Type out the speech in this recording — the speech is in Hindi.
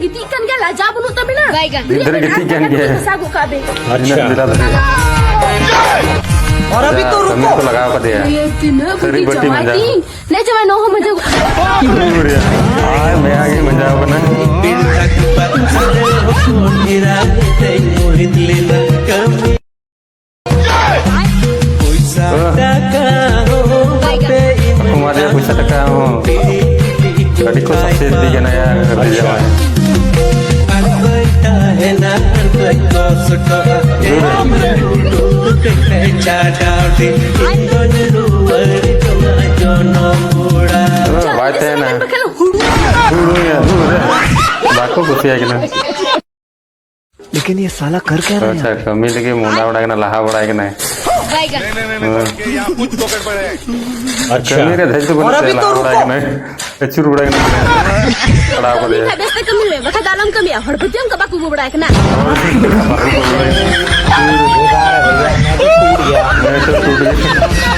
giti kan gala jabu nu tapi na. इधर गिट्टी क्या है Sagu kabe. और अभी तो तुमने रुको तो लगा कर दिया Ye tina Sering buki berhenti menjauh. jawati. Le jawa no ho majagu. आए मैं आगे मंजाओ बना तुम्हारे पैसा टका हो गाड़ी को सबसे दिखे ना यार कर दीजिए बात है ना Bakal huru. बात को कुछ है कि ना लेकिन ये साला कर क्या रहा है अच्छा कमी लगे मुंडा उड़ा के ना लहा उड़ा के ना कमी रे धज तो और बना अभी तो लहा उड़ा के ना चुर उड़ा के ना पड़ा को दे Habis tak kami le. Bakal dalam kami ya. Hor bejang ka baku bubra kena. मैं तो टूट गया